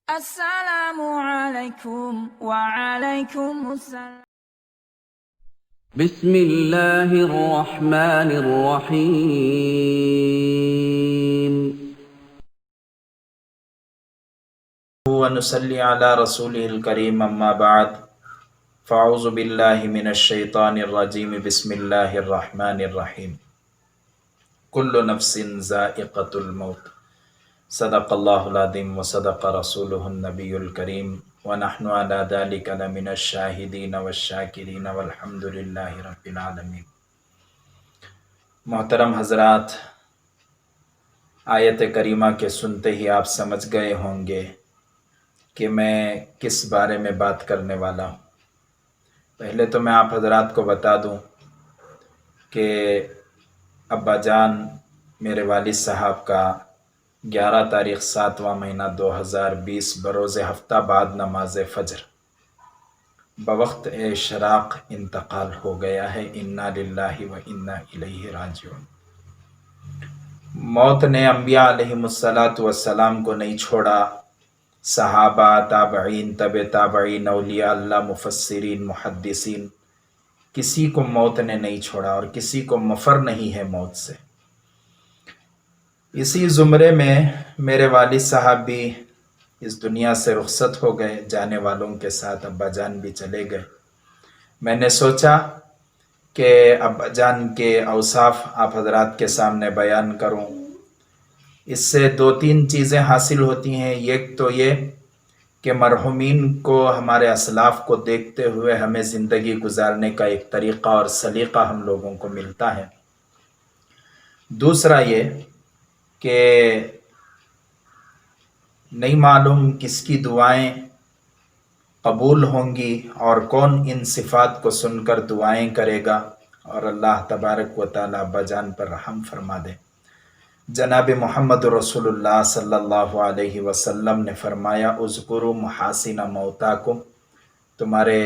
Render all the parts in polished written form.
السلام علیکم وعلیکم السلام. بسم اللہ الرحمن الرحیم. ونصلی علی رسولہ الکریم اما بعد فاعوذ باللہ من الشیطان الرجیم بسم اللہ الرحمن الرحیم. کل نفس ذائقۃ الموت. صدق اللہ العظیم وصدق رسولہ النبی الکریم ونحن علی ذلک لمن الشاہدین والشاکرین والحمد للہ رب العالمین. محترم حضرات، آیت کریمہ کے سنتے ہی آپ سمجھ گئے ہوں گے کہ میں کس بارے میں بات کرنے والا ہوں. پہلے تو میں آپ حضرات کو بتا دوں کہ ابا جان میرے والد صاحب کا 11 تاریخ 7واں مہینہ 2020 بروز ہفتہ بعد نماز فجر بوقت اشراق انتقال ہو گیا ہے. انا للہ و انا الیہ راجعون. موت نے انبیاء علیہم الصلاۃ والسلام کو نہیں چھوڑا، صحابہ، تابعین، تبع تابعین، اولیاء اللہ، مفسرین، محدثین، کسی کو موت نے نہیں چھوڑا اور کسی کو مفر نہیں ہے موت سے. اسی زمرے میں میرے والد صاحب بھی اس دنیا سے رخصت ہو گئے، جانے والوں کے ساتھ ابا جان بھی چلے گئے. میں نے سوچا کہ ابا جان کے اوصاف آپ حضرات کے سامنے بیان کروں. اس سے 2-3 چیزیں حاصل ہوتی ہیں. ایک تو یہ کہ مرحومین کو، ہمارے اسلاف کو دیکھتے ہوئے ہمیں زندگی گزارنے کا ایک طریقہ اور سلیقہ ہم لوگوں کو ملتا ہے. دوسرا یہ کہ نہیں معلوم کس کی دعائیں قبول ہوں گی اور کون ان صفات کو سن کر دعائیں کرے گا، اور اللہ تبارک و تعالی ابا جان پر رحم فرما دے. جناب محمد رسول اللہ صلی اللہ علیہ وسلم نے فرمایا اذکروا محاسن موتاکم، تمہارے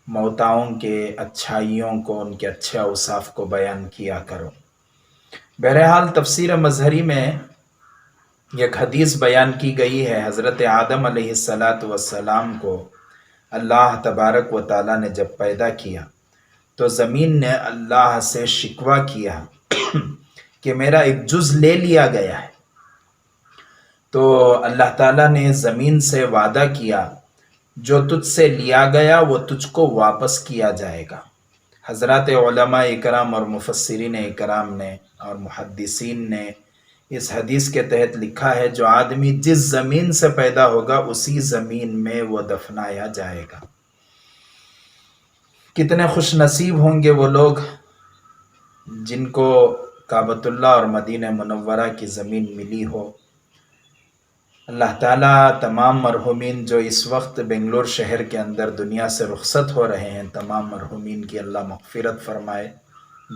موتاؤں کے اچھائیوں کو، ان کے اچھے اوصاف کو بیان کیا کرو. بہرحال تفسیر مظہری میں ایک حدیث بیان کی گئی ہے. حضرت آدم علیہ السلام کو اللہ تبارک و تعالیٰ نے جب پیدا کیا تو زمین نے اللہ سے شکوہ کیا کہ میرا ایک جز لے لیا گیا ہے. تو اللہ تعالیٰ نے زمین سے وعدہ کیا جو تجھ سے لیا گیا وہ تجھ کو واپس کیا جائے گا. حضرات علماء اکرام اور مفسرین اکرام نے اور محدثین نے اس حدیث کے تحت لکھا ہے جو آدمی جس زمین سے پیدا ہوگا اسی زمین میں وہ دفنایا جائے گا. کتنے خوش نصیب ہوں گے وہ لوگ جن کو کعبۃ اللہ اور مدینہ منورہ کی زمین ملی ہو. اللہ تعالیٰ تمام مرحومین جو اس وقت بنگلور شہر کے اندر دنیا سے رخصت ہو رہے ہیں، تمام مرحومین کی اللہ مغفرت فرمائے،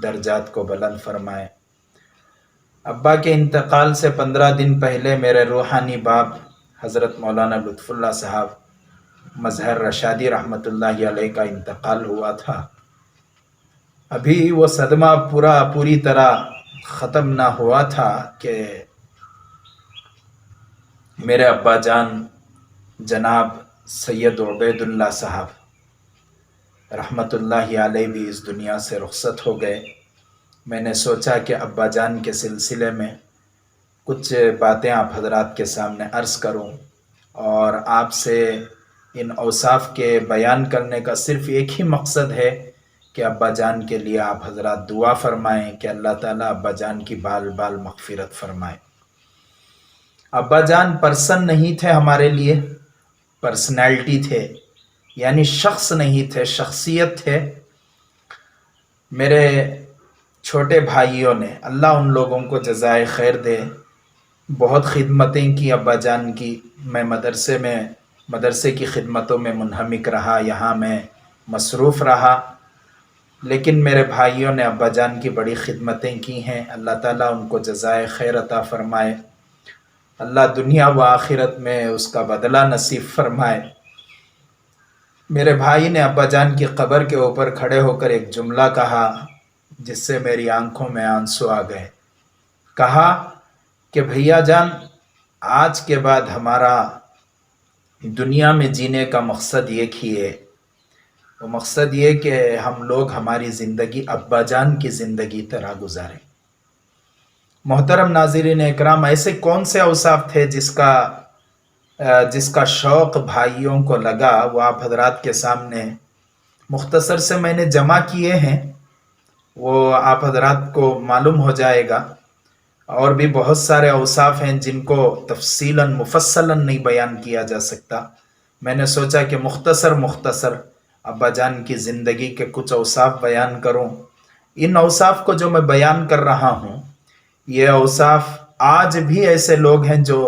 درجات کو بلند فرمائے. ابا کے انتقال سے 15 دن پہلے میرے روحانی باپ حضرت مولانا لطف اللہ صاحب مظہر رشادی رحمۃ اللہ علیہ کا انتقال ہوا تھا. ابھی وہ صدمہ پوری طرح ختم نہ ہوا تھا کہ میرے ابا جان جناب سید عبید اللہ صاحب رحمۃ اللہ علیہ بھی اس دنیا سے رخصت ہو گئے. میں نے سوچا کہ ابا جان کے سلسلے میں کچھ باتیں آپ حضرات کے سامنے عرض کروں، اور آپ سے ان اوصاف کے بیان کرنے کا صرف ایک ہی مقصد ہے کہ ابا جان کے لیے آپ حضرات دعا فرمائیں کہ اللہ تعالیٰ ابا جان کی بال بال مغفرت فرمائے. ابا جان پرسن نہیں تھے ہمارے لیے، پرسنالٹی تھے، یعنی شخص نہیں تھے، شخصیت تھے. میرے چھوٹے بھائیوں نے، اللہ ان لوگوں کو جزائے خیر دے، بہت خدمتیں کی ابا جان کی. میں مدرسے کی خدمتوں میں منہمک رہا، یہاں میں مصروف رہا، لیکن میرے بھائیوں نے ابا جان کی بڑی خدمتیں کی ہیں. اللہ تعالیٰ ان کو جزائے خیر عطا فرمائے، اللہ دنیا و آخرت میں اس کا بدلہ نصیب فرمائے. میرے بھائی نے ابا جان کی قبر کے اوپر کھڑے ہو کر ایک جملہ کہا جس سے میری آنکھوں میں آنسو آ گئے. کہا کہ بھیا جان، آج کے بعد ہمارا دنیا میں جینے کا مقصد ایک ہی ہے، وہ مقصد یہ کہ ہم لوگ ہماری زندگی ابا جان کی زندگی طرح گزاریں۔ محترم ناظرین اکرام، ایسے کون سے اوصاف تھے جس کا شوق بھائیوں کو لگا، وہ آپ حضرات کے سامنے مختصر سے میں نے جمع کیے ہیں، وہ آپ حضرات کو معلوم ہو جائے گا۔ اور بھی بہت سارے اوصاف ہیں جن کو تفصیلاً مفصلاً نہیں بیان کیا جا سکتا، میں نے سوچا کہ مختصر ابا جان کی زندگی کے کچھ اوصاف بیان کروں۔ ان اوصاف کو جو میں بیان کر رہا ہوں، یہ اوصاف آج بھی ایسے لوگ ہیں جو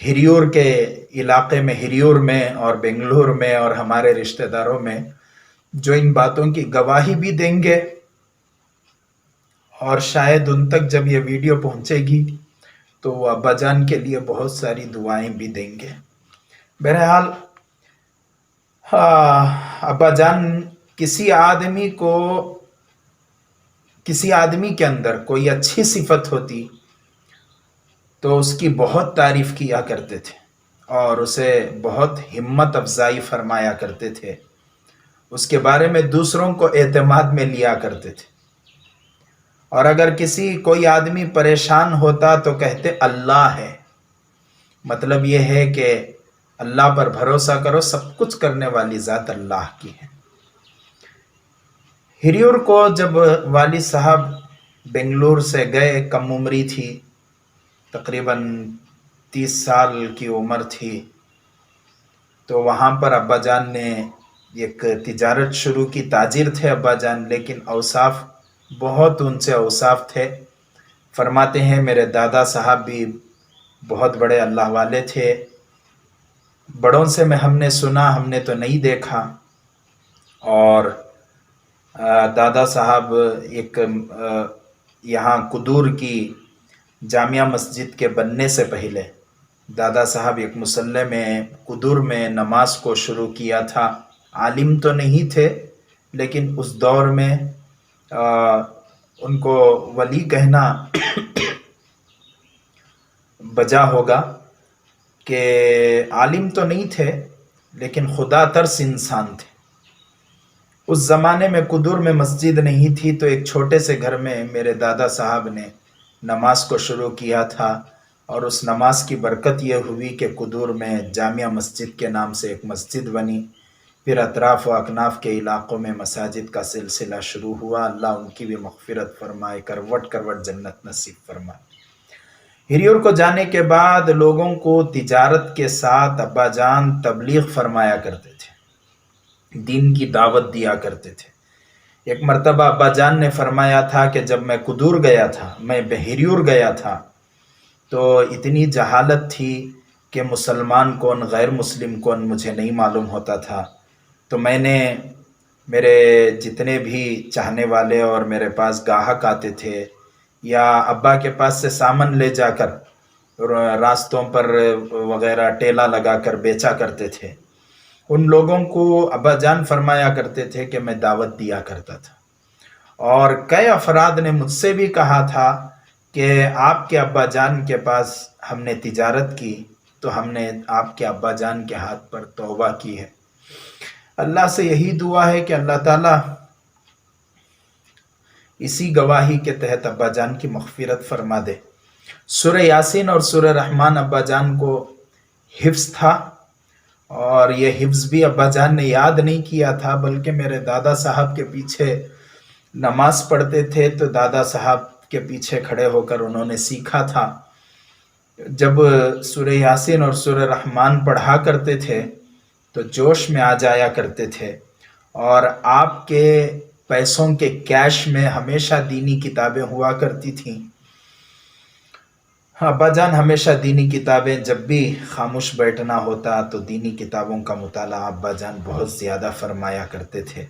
ہریور کے علاقے میں، ہریور میں اور بنگلور میں اور ہمارے رشتہ داروں میں، جو ان باتوں کی گواہی بھی دیں گے، اور شاید ان تک جب یہ ویڈیو پہنچے گی تو وہ ابا جان کے لیے بہت ساری دعائیں بھی دیں گے۔ بہرحال ابا جان کسی آدمی کے اندر کوئی اچھی صفت ہوتی تو اس کی بہت تعریف کیا کرتے تھے اور اسے بہت ہمت افزائی فرمایا کرتے تھے، اس کے بارے میں دوسروں کو اعتماد میں لیا کرتے تھے، اور اگر کوئی آدمی پریشان ہوتا تو کہتے اللہ ہے، مطلب یہ ہے کہ اللہ پر بھروسہ کرو، سب کچھ کرنے والی ذات اللہ کی ہے۔ ہریور کو جب والد صاحب بنگلور سے گئے، کم عمری تھی، تقریباً 30 سال کی عمر تھی، تو وہاں پر ابا جان نے ایک تجارت شروع کی، تاجر تھے ابا جان، لیکن اوصاف بہت اونچے اوصاف تھے۔ فرماتے ہیں میرے دادا صاحب بھی بہت بڑے اللہ والے تھے، بڑوں سے ہم نے سنا، ہم نے تو نہیں دیکھا، اور دادا صاحب ایک یہاں قدور کی جامعہ مسجد کے بننے سے پہلے دادا صاحب ایک مصلی میں قدور میں نماز کو شروع کیا تھا۔ عالم تو نہیں تھے، لیکن اس دور میں ان کو ولی کہنا بجا ہوگا کہ عالم تو نہیں تھے لیکن خدا ترس انسان تھے۔ اس زمانے میں قدور میں مسجد نہیں تھی، تو ایک چھوٹے سے گھر میں میرے دادا صاحب نے نماز کو شروع کیا تھا، اور اس نماز کی برکت یہ ہوئی کہ قدور میں جامعہ مسجد کے نام سے ایک مسجد بنی، پھر اطراف و اکناف کے علاقوں میں مساجد کا سلسلہ شروع ہوا۔ اللہ ان کی بھی مغفرت فرمائے، کروٹ کروٹ جنت نصیب فرمائے۔ ہریور کو جانے کے بعد لوگوں کو تجارت کے ساتھ ابا جان تبلیغ فرمایا کرتے تھے، دین کی دعوت دیا کرتے تھے۔ ایک مرتبہ ابا جان نے فرمایا تھا کہ جب میں قدور گیا تھا، میں ہریور گیا تھا، تو اتنی جہالت تھی کہ مسلمان کون غیر مسلم کون مجھے نہیں معلوم ہوتا تھا، تو میں نے میرے جتنے بھی چاہنے والے اور میرے پاس گاہک آتے تھے، یا ابا کے پاس سے سامان لے جا کر راستوں پر وغیرہ ٹیلا لگا کر بیچا کرتے تھے، ان لوگوں کو ابا جان فرمایا کرتے تھے کہ میں دعوت دیا کرتا تھا۔ اور کئی افراد نے مجھ سے بھی کہا تھا کہ آپ کے ابا جان کے پاس ہم نے تجارت کی تو ہم نے آپ کے ابا جان کے ہاتھ پر توبہ کی ہے۔ اللہ سے یہی دعا ہے کہ اللہ تعالیٰ اسی گواہی کے تحت ابا جان کی مغفرت فرما دے۔ سورہ یاسین اور سورہ رحمان ابا جان کو حفظ تھا، اور یہ حفظ بھی ابا جان نے یاد نہیں کیا تھا، بلکہ میرے دادا صاحب کے پیچھے نماز پڑھتے تھے تو دادا صاحب کے پیچھے کھڑے ہو کر انہوں نے سیکھا تھا۔ جب سورہ یاسین اور سورہ رحمان پڑھا کرتے تھے تو جوش میں آ جایا کرتے تھے، اور آپ کے پیسوں کے کیش میں ہمیشہ دینی کتابیں ہوا کرتی تھیں۔ ابا جان ہمیشہ دینی کتابیں، جب بھی خاموش بیٹھنا ہوتا تو دینی کتابوں کا مطالعہ ابا جان بہت زیادہ فرمایا کرتے تھے،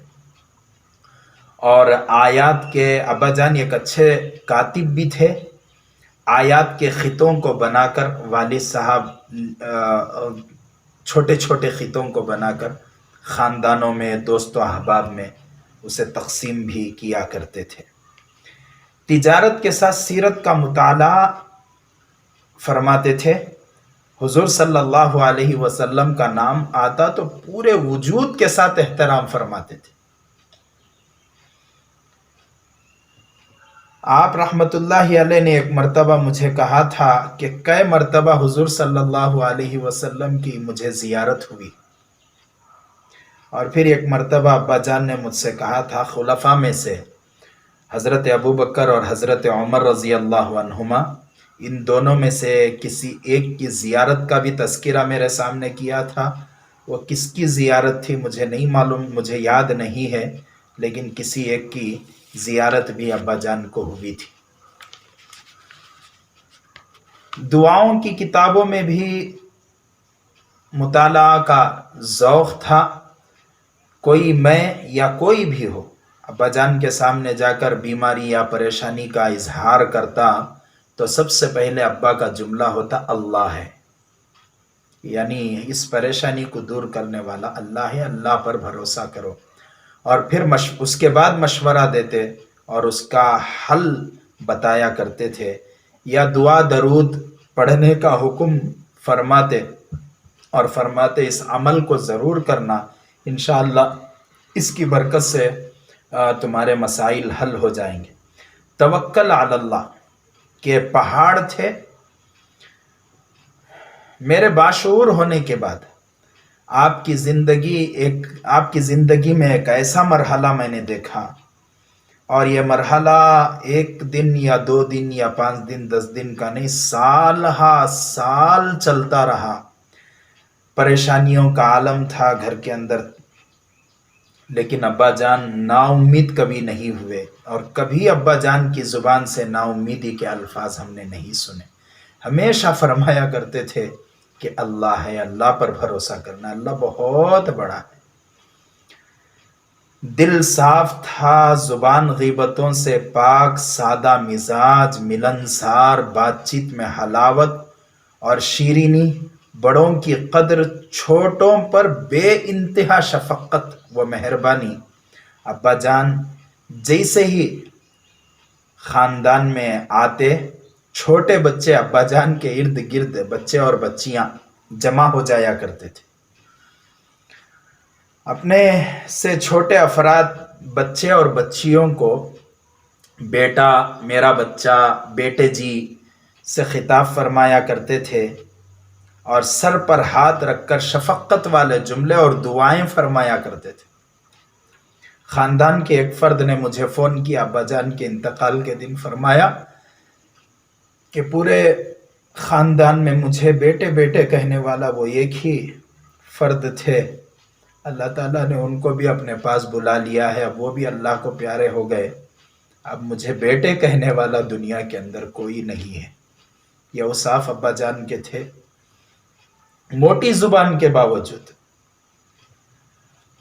اور آیات کے ابا جان ایک اچھے کاتب بھی تھے۔ آیات کے خطوں کو بنا کر والد صاحب چھوٹے چھوٹے خطوں کو بنا کر خاندانوں میں، دوست و احباب میں اسے تقسیم بھی کیا کرتے تھے۔ تجارت کے ساتھ سیرت کا مطالعہ فرماتے تھے۔ حضور صلی اللہ علیہ وسلم کا نام آتا تو پورے وجود کے ساتھ احترام فرماتے تھے. آپ رحمت اللہ علیہ نے ایک مرتبہ مجھے کہا تھا کہ کئی مرتبہ حضور صلی اللہ علیہ وسلم کی مجھے زیارت ہوئی، اور پھر ایک مرتبہ ابا جان نے مجھ سے کہا تھا خلفاء میں سے حضرت ابو بکر اور حضرت عمر رضی اللہ عنہما، ان دونوں میں سے کسی ایک کی زیارت کا بھی تذکرہ میرے سامنے کیا تھا. وہ کس کی زیارت تھی مجھے نہیں معلوم، مجھے یاد نہیں ہے، لیکن کسی ایک کی زیارت بھی ابا جان کو ہوئی تھی. دعاؤں کی کتابوں میں بھی مطالعہ کا ذوق تھا. کوئی میں یا کوئی بھی ہو ابا جان کے سامنے جا کر بیماری یا پریشانی کا اظہار کرتا تو سب سے پہلے ابا کا جملہ ہوتا اللہ ہے، یعنی اس پریشانی کو دور کرنے والا اللہ ہے، اللہ پر بھروسہ کرو. اور پھر اس کے بعد مشورہ دیتے اور اس کا حل بتایا کرتے تھے، یا دعا درود پڑھنے کا حکم فرماتے اور فرماتے اس عمل کو ضرور کرنا، انشاءاللہ اس کی برکت سے تمہارے مسائل حل ہو جائیں گے. توکل علی اللہ کے پہاڑ تھے. میرے باشعور ہونے کے بعد آپ کی زندگی میں ایک ایسا مرحلہ میں نے دیکھا، اور یہ مرحلہ ایک دن یا 2 دن یا 5 دن 10 دن کا نہیں، سال ہا سال چلتا رہا. پریشانیوں کا عالم تھا گھر کے اندر، لیکن ابا جان نا امید کبھی نہیں ہوئے، اور کبھی ابا جان کی زبان سے نا امیدی کے الفاظ ہم نے نہیں سنے. ہمیشہ فرمایا کرتے تھے کہ اللہ ہے، اللہ پر بھروسہ کرنا، اللہ بہت بڑا ہے. دل صاف تھا، زبان غیبتوں سے پاک، سادہ مزاج، ملنسار، بات چیت میں حلاوت اور شیرینی، بڑوں کی قدر، چھوٹوں پر بے انتہا شفقت و مہربانی. ابا جان جیسے ہی خاندان میں آتے، چھوٹے بچے ابا جان کے ارد گرد، بچے اور بچیاں جمع ہو جایا کرتے تھے. اپنے سے چھوٹے افراد، بچے اور بچیوں کو بیٹا، میرا بچہ، بیٹے جی سے خطاب فرمایا کرتے تھے، اور سر پر ہاتھ رکھ کر شفقت والے جملے اور دعائیں فرمایا کرتے تھے. خاندان کے ایک فرد نے مجھے فون کیا ابا جان کے انتقال کے دن، فرمایا کہ پورے خاندان میں مجھے بیٹے بیٹے کہنے والا وہ ایک ہی فرد تھے، اللہ تعالیٰ نے ان کو بھی اپنے پاس بلا لیا ہے، اب وہ بھی اللہ کو پیارے ہو گئے، اب مجھے بیٹے کہنے والا دنیا کے اندر کوئی نہیں ہے. یہ اوصاف ابا جان کے تھے. موٹی زبان کے باوجود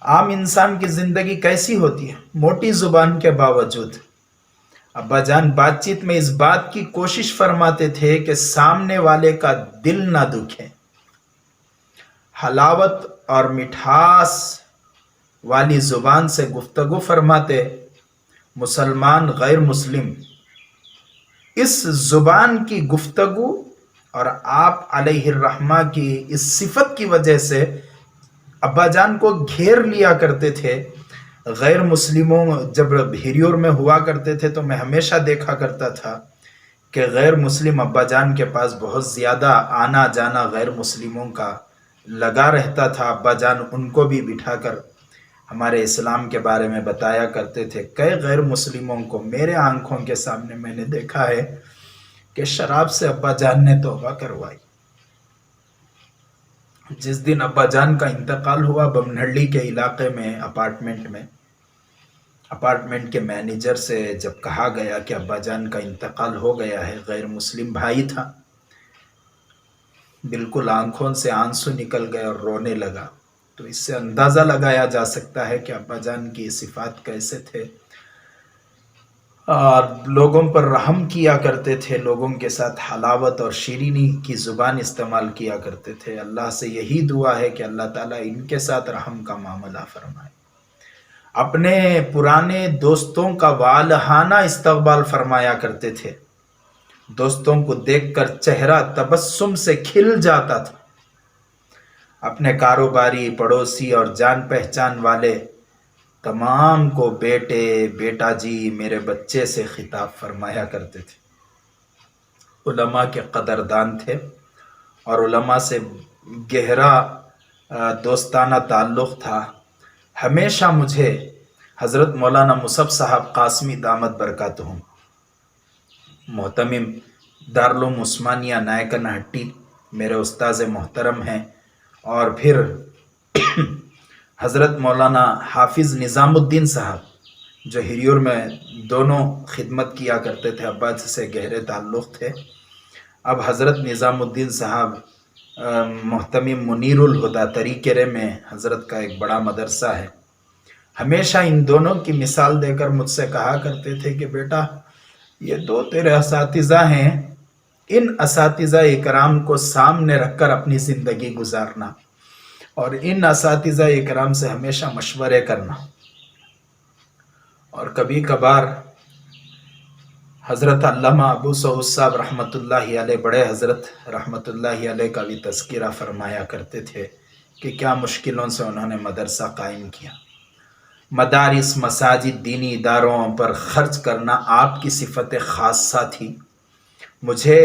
عام انسان کی زندگی کیسی ہوتی ہے؟ موٹی زبان کے باوجود ابا جان بات چیت میں اس بات کی کوشش فرماتے تھے کہ سامنے والے کا دل نہ دکھے. حلاوت اور مٹھاس والی زبان سے گفتگو فرماتے. مسلمان غیر مسلم اس زبان کی گفتگو اور آپ علیہ الرحمہ کی اس صفت کی وجہ سے ابا جان کو گھیر لیا کرتے تھے. غیر مسلموں جب بھیریور میں ہوا کرتے تھے تو میں ہمیشہ دیکھا کرتا تھا کہ غیر مسلم ابا جان کے پاس بہت زیادہ آنا جانا غیر مسلموں کا لگا رہتا تھا. ابا جان ان کو بھی بٹھا کر ہمارے اسلام کے بارے میں بتایا کرتے تھے. کئی غیر مسلموں کو میرے آنکھوں کے سامنے میں نے دیکھا ہے کہ شراب سے ابا جان نے توبہ کروائی. جس دن ابا جان کا انتقال ہوا، بمنہڑی کے علاقے میں اپارٹمنٹ کے مینیجر سے جب کہا گیا کہ ابا جان کا انتقال ہو گیا ہے، غیر مسلم بھائی تھا، بالکل آنکھوں سے آنسو نکل گئے اور رونے لگا. تو اس سے اندازہ لگایا جا سکتا ہے کہ ابا جان کی صفات کیسے تھے. اور لوگوں پر رحم کیا کرتے تھے، لوگوں کے ساتھ حلاوت اور شیرینی کی زبان استعمال کیا کرتے تھے. اللہ سے یہی دعا ہے کہ اللہ تعالیٰ ان کے ساتھ رحم کا معاملہ فرمائے. اپنے پرانے دوستوں کا والہانہ استقبال فرمایا کرتے تھے. دوستوں کو دیکھ کر چہرہ تبسم سے کھل جاتا تھا۔ اپنے کاروباری، پڑوسی اور جان پہچان والے تمام کو بیٹے، بیٹا جی، میرے بچے سے خطاب فرمایا کرتے تھے۔ علماء کے قدردان تھے اور علماء سے گہرا دوستانہ تعلق تھا۔ ہمیشہ مجھے حضرت مولانا مصعب صاحب قاسمی دامت برکاتہم، محتمم دارالعلوم عثمانیہ نائکن ہٹی، میرے استاذ محترم ہیں، اور پھر حضرت مولانا حافظ نظام الدین صاحب جو ہریور میں دونوں خدمت کیا کرتے تھے، ابا سے گہرے تعلق تھے۔ اب حضرت نظام الدین صاحب محتمم منیر الہدا طریقے میں حضرت کا ایک بڑا مدرسہ ہے۔ ہمیشہ ان دونوں کی مثال دے کر مجھ سے کہا کرتے تھے کہ بیٹا یہ دو تیرے اساتذہ ہیں، ان اساتذہ اکرام کو سامنے رکھ کر اپنی زندگی گزارنا اور ان اساتذہ اکرام سے ہمیشہ مشورے کرنا۔ اور کبھی کبھار حضرت علامہ ابو سعود صاحب رحمۃ اللہ علیہ، بڑے حضرت رحمۃ اللہ علیہ کا بھی تذکرہ فرمایا کرتے تھے کہ کیا مشکلوں سے انہوں نے مدرسہ قائم کیا۔ مدارس، مساجد، دینی اداروں پر خرچ کرنا آپ کی صفت خاصہ تھی۔ مجھے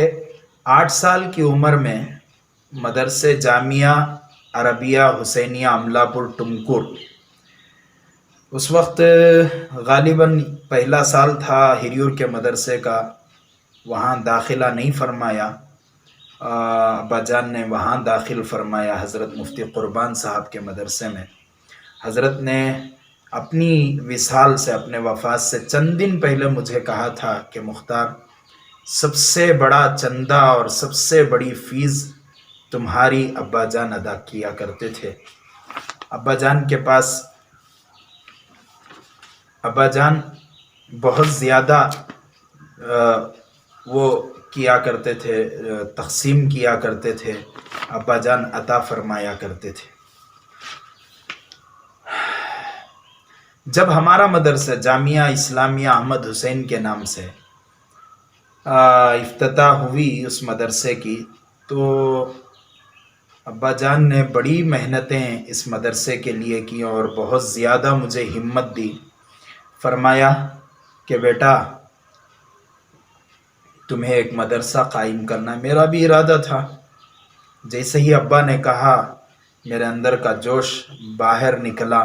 8 سال کی عمر میں مدرسے جامعہ عربیہ حسینیہ املا پور ٹمکور، اس وقت غالباً پہلا سال تھا ہریور کے مدرسے کا، وہاں داخلہ نہیں فرمایا، ابا جان نے وہاں داخل فرمایا حضرت مفتی قربان صاحب کے مدرسے میں۔ حضرت نے اپنی وصال سے، اپنے وفات سے چند دن پہلے مجھے کہا تھا کہ مختار، سب سے بڑا چندہ اور سب سے بڑی فیس تمہاری ابا جان ادا کیا کرتے تھے۔ ابا جان کے پاس، ابا جان بہت زیادہ وہ کیا کرتے تھے، تقسیم کیا کرتے تھے، ابا جان عطا فرمایا کرتے تھے۔ جب ہمارا مدرسہ جامعہ اسلامیہ احمد حسین کے نام سے افتتاح ہوئی اس مدرسے کی، تو ابا جان نے بڑی محنتیں اس مدرسے کے لیے کی اور بہت زیادہ مجھے ہمت دی۔ فرمایا کہ بیٹا تمہیں ایک مدرسہ قائم کرنا۔ میرا بھی ارادہ تھا، جیسے ہی ابا نے کہا میرے اندر کا جوش باہر نکلا،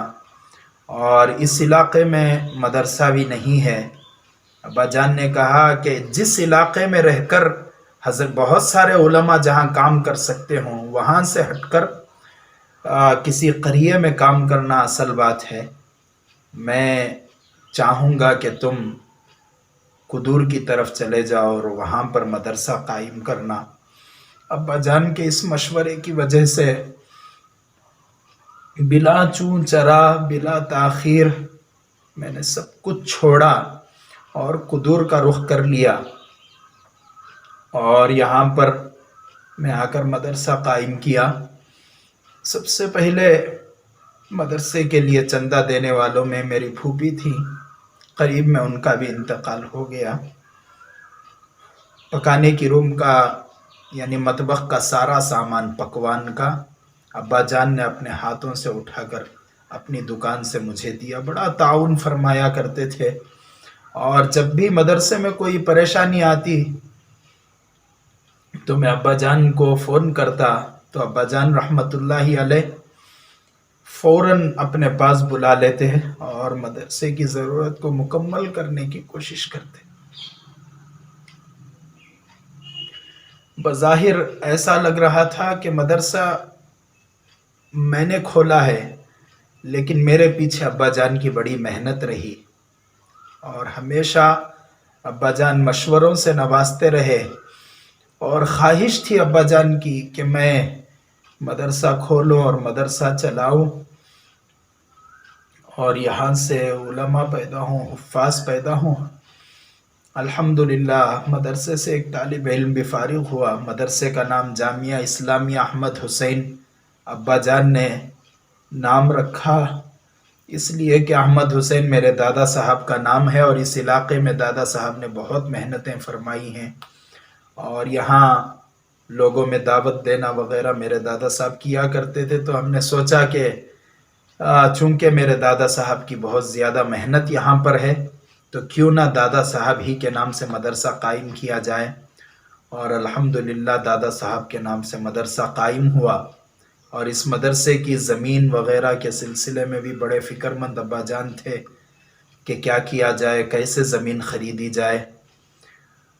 اور اس علاقے میں مدرسہ بھی نہیں ہے۔ ابا جان نے کہا کہ جس علاقے میں رہ کر بہت سارے علماء جہاں کام کر سکتے ہوں، وہاں سے ہٹ کر کسی قریے میں کام کرنا اصل بات ہے۔ میں چاہوں گا کہ تم قدور کی طرف چلے جاؤ اور وہاں پر مدرسہ قائم کرنا۔ ابا جان کے اس مشورے کی وجہ سے بلا چوں چرا، بلا تاخیر میں نے سب کچھ چھوڑا اور قدور کا رخ کر لیا، اور یہاں پر میں آ کر مدرسہ قائم کیا۔ سب سے پہلے مدرسے کے لیے چندہ دینے والوں میں میری پھوپھی تھی، قریب میں ان کا بھی انتقال ہو گیا۔ پکانے کی روم کا یعنی مطبخ کا سارا سامان پکوان کا ابا جان نے اپنے ہاتھوں سے اٹھا کر اپنی دکان سے مجھے دیا۔ بڑا تعاون فرمایا کرتے تھے، اور جب بھی مدرسے میں کوئی پریشانی آتی تو میں ابا جان کو فون کرتا تو ابا جان رحمت اللہ علیہ فوراً اپنے پاس بلا لیتے اور مدرسے کی ضرورت کو مکمل کرنے کی کوشش کرتے۔ بظاہر ایسا لگ رہا تھا کہ مدرسہ میں نے کھولا ہے، لیکن میرے پیچھے ابا جان کی بڑی محنت رہی، اور ہمیشہ ابا جان مشوروں سے نوازتے رہے، اور خواہش تھی ابا جان کی کہ میں مدرسہ کھولوں اور مدرسہ چلاؤں، اور یہاں سے علماء پیدا ہوں، حفاظ پیدا ہوں۔ الحمدللہ مدرسے سے ایک طالب علم بھی فارغ ہوا۔ مدرسے کا نام جامعہ اسلامیہ احمد حسین ابا جان نے نام رکھا، اس لیے کہ احمد حسین میرے دادا صاحب کا نام ہے، اور اس علاقے میں دادا صاحب نے بہت محنتیں فرمائی ہیں۔ اور یہاں لوگوں میں دعوت دینا وغیرہ میرے دادا صاحب کیا کرتے تھے، تو ہم نے سوچا کہ چونکہ میرے دادا صاحب کی بہت زیادہ محنت یہاں پر ہے، تو کیوں نہ دادا صاحب ہی کے نام سے مدرسہ قائم کیا جائے۔ اور الحمدللہ دادا صاحب کے نام سے مدرسہ قائم ہوا، اور اس مدرسے کی زمین وغیرہ کے سلسلے میں بھی بڑے فکر مند ابا جان تھے کہ کیا کیا جائے، کیسے زمین خریدی جائے۔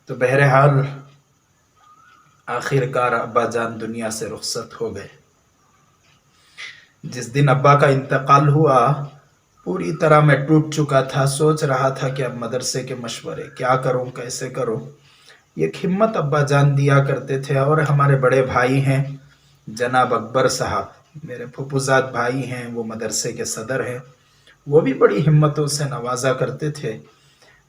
تو بہرحال آخر کار ابا جان دنیا سے رخصت ہو گئے۔ جس دن ابا کا انتقال ہوا پوری طرح میں ٹوٹ چکا تھا، سوچ رہا تھا کہ اب مدرسے کے مشورے کیا کروں، کیسے کروں۔ ایک ہمت ابا جان دیا کرتے تھے، اور ہمارے بڑے بھائی ہیں جناب اکبر صاحب، میرے پھپھوزاد بھائی ہیں، وہ مدرسے کے صدر ہیں، وہ بھی بڑی ہمتوں سے نوازا کرتے تھے۔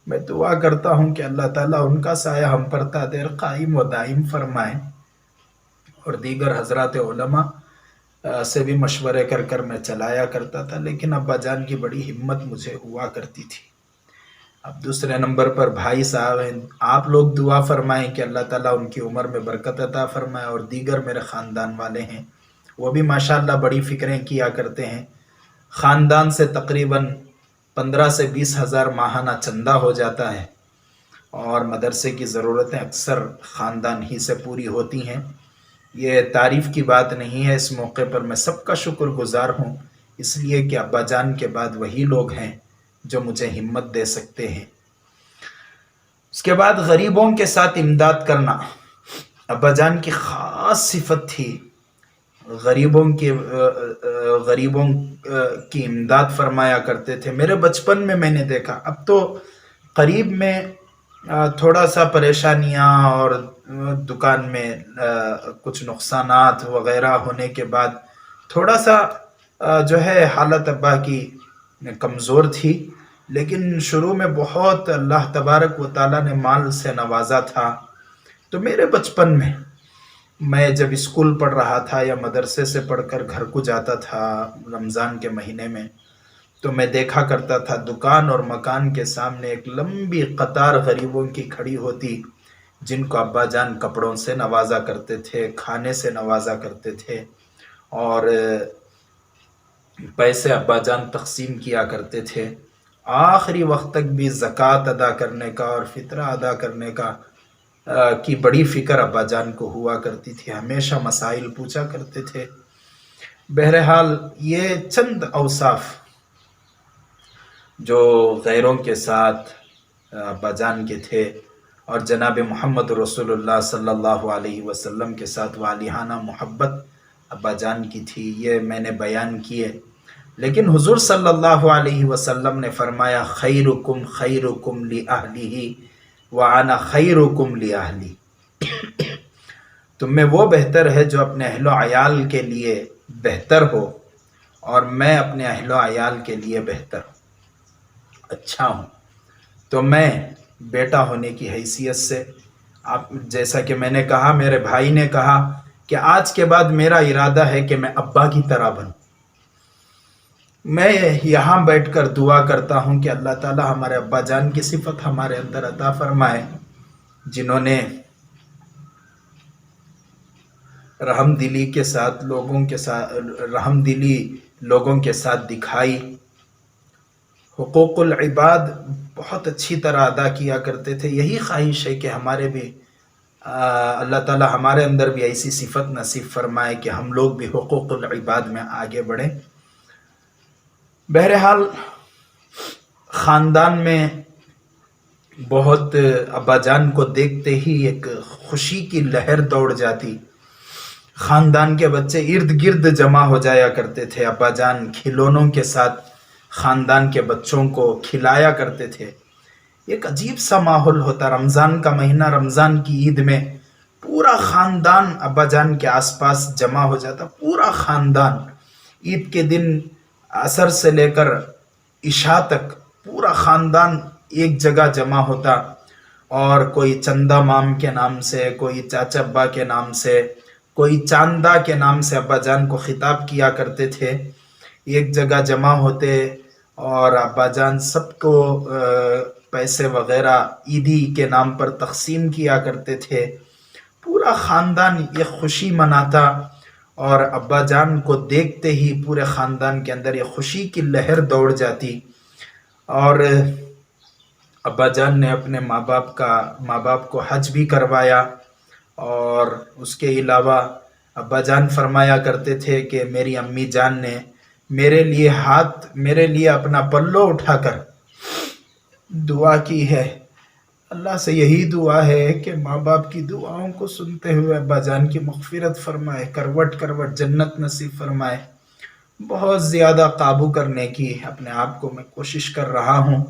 میں دعا کرتا ہوں کہ اللہ تعالیٰ ان کا سایہ ہم پر تا دیر قائم و دائم فرمائے، اور دیگر حضرات علماء سے بھی مشورے کر کر میں چلایا کرتا تھا، لیکن ابا جان کی بڑی ہمت مجھے ہوا کرتی تھی۔ اب دوسرے نمبر پر بھائی صاحب ہیں، آپ لوگ دعا فرمائیں کہ اللہ تعالیٰ ان کی عمر میں برکت عطا فرمائے، اور دیگر میرے خاندان والے ہیں، وہ بھی ماشاءاللہ بڑی فکریں کیا کرتے ہیں۔ خاندان سے تقریباً 15 سے 20 ہزار ماہانہ چندہ ہو جاتا ہے، اور مدرسے کی ضرورتیں اکثر خاندان ہی سے پوری ہوتی ہیں۔ یہ تعریف کی بات نہیں ہے، اس موقع پر میں سب کا شکر گزار ہوں، اس لیے کہ ابا جان کے بعد وہی لوگ ہیں جو مجھے ہمت دے سکتے ہیں۔ اس کے بعد غریبوں کے ساتھ امداد کرنا ابا جان کی خاص صفت تھی۔ غریبوں کی امداد فرمایا کرتے تھے۔ میرے بچپن میں نے دیکھا، اب تو قریب میں تھوڑا سا پریشانیاں اور دکان میں کچھ نقصانات وغیرہ ہونے کے بعد تھوڑا سا جو ہے حالت ابا کی کمزور تھی، لیکن شروع میں بہت اللہ تبارک و تعالیٰ نے مال سے نوازا تھا۔ تو میرے بچپن میں جب اسکول پڑھ رہا تھا یا مدرسے سے پڑھ کر گھر کو جاتا تھا رمضان کے مہینے میں، تو میں دیکھا کرتا تھا دکان اور مکان کے سامنے ایک لمبی قطار غریبوں کی کھڑی ہوتی، جن کو ابا جان کپڑوں سے نوازا کرتے تھے، کھانے سے نوازا کرتے تھے، اور پیسے ابا جان تقسیم کیا کرتے تھے۔ آخری وقت تک بھی زکوٰۃ ادا کرنے کا اور فطرہ ادا کرنے کی بڑی فکر ابا جان کو ہوا کرتی تھی، ہمیشہ مسائل پوچھا کرتے تھے۔ بہرحال یہ چند اوصاف جو غیروں کے ساتھ ابا جان کے تھے، اور جناب محمد رسول اللہ صلی اللہ علیہ وسلم کے ساتھ والہانہ محبت ابا جان کی تھی، یہ میں نے بیان کیے۔ لیکن حضور صلی اللہ علیہ وسلم نے فرمایا خیرکم خیرکم لأہلہ وَأَنَا خَيْرُكُمْ لِأَهْلِي، تم میں وہ بہتر ہے جو اپنے اہل و عیال کے لیے بہتر ہو، اور میں اپنے اہل و عیال کے لیے بہتر اچھا ہوں۔ تو میں بیٹا ہونے کی حیثیت سے، جیسا کہ میں نے کہا، میرے بھائی نے کہا کہ آج کے بعد میرا ارادہ ہے کہ میں ابا کی طرح بنوں۔ میں یہاں بیٹھ کر دعا کرتا ہوں کہ اللہ تعالیٰ ہمارے ابا جان کی صفت ہمارے اندر عطا فرمائے، جنہوں نے رحم دلی لوگوں کے ساتھ دکھائی، حقوق العباد بہت اچھی طرح ادا کیا کرتے تھے۔ یہی خواہش ہے کہ ہمارے بھی اللہ تعالیٰ ہمارے اندر بھی ایسی صفت نصیب فرمائے کہ ہم لوگ بھی حقوق العباد میں آگے بڑھیں۔ بہرحال خاندان میں بہت ابا جان کو دیکھتے ہی ایک خوشی کی لہر دوڑ جاتی، خاندان کے بچے ارد گرد جمع ہو جایا کرتے تھے، ابا جان کھلونوں کے ساتھ خاندان کے بچوں کو کھلایا کرتے تھے۔ ایک عجیب سا ماحول ہوتا، رمضان کا مہینہ، رمضان کی عید میں پورا خاندان ابا جان کے آس پاس جمع ہو جاتا، پورا خاندان عید کے دن عصر سے لے کر عشاء تک پورا خاندان ایک جگہ جمع ہوتا، اور کوئی چندہ مام کے نام سے، کوئی چاچا ابا کے نام سے، کوئی چاندہ کے نام سے ابا جان کو خطاب کیا کرتے تھے۔ ایک جگہ جمع ہوتے اور ابا جان سب کو پیسے وغیرہ عیدی کے نام پر تقسیم کیا کرتے تھے، پورا خاندان یہ خوشی مناتا، اور ابا جان کو دیکھتے ہی پورے خاندان کے اندر یہ خوشی کی لہر دوڑ جاتی، اور ابا جان نے اپنے ماں باپ کو حج بھی کروایا، اور اس کے علاوہ ابا جان فرمایا کرتے تھے کہ میری امی جان نے میرے لیے اپنا پلو اٹھا کر دعا کی ہے۔ اللہ سے یہی دعا ہے کہ ماں باپ کی دعاؤں کو سنتے ہوئے ابا جان کی مغفرت فرمائے، کروٹ کروٹ جنت نصیب فرمائے۔ بہت زیادہ قابو کرنے کی اپنے آپ کو میں کوشش کر رہا ہوں،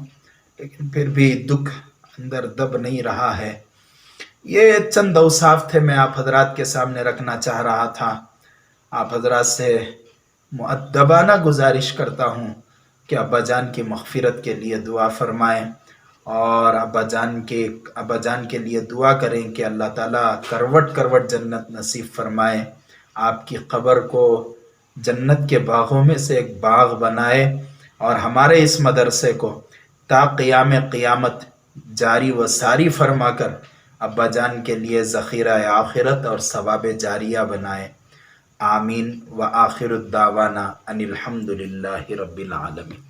لیکن پھر بھی دکھ اندر دب نہیں رہا ہے۔ یہ چند اوصاف تھے میں آپ حضرات کے سامنے رکھنا چاہ رہا تھا۔ آپ حضرات سے مؤدبانہ گزارش کرتا ہوں کہ ابا جان کی مغفرت کے لیے دعا فرمائیں، اور ابا جان کے لیے دعا کریں کہ اللہ تعالیٰ کروٹ کروٹ جنت نصیب فرمائے، آپ کی قبر کو جنت کے باغوں میں سے ایک باغ بنائے، اور ہمارے اس مدرسے کو تا قیام قیامت جاری و ساری فرما کر ابا جان کے لیے ذخیرہ آخرت اور ثواب جاریہ بنائے۔ آمین۔ وآخر الدعوانا ان الحمد للہ رب العالمین۔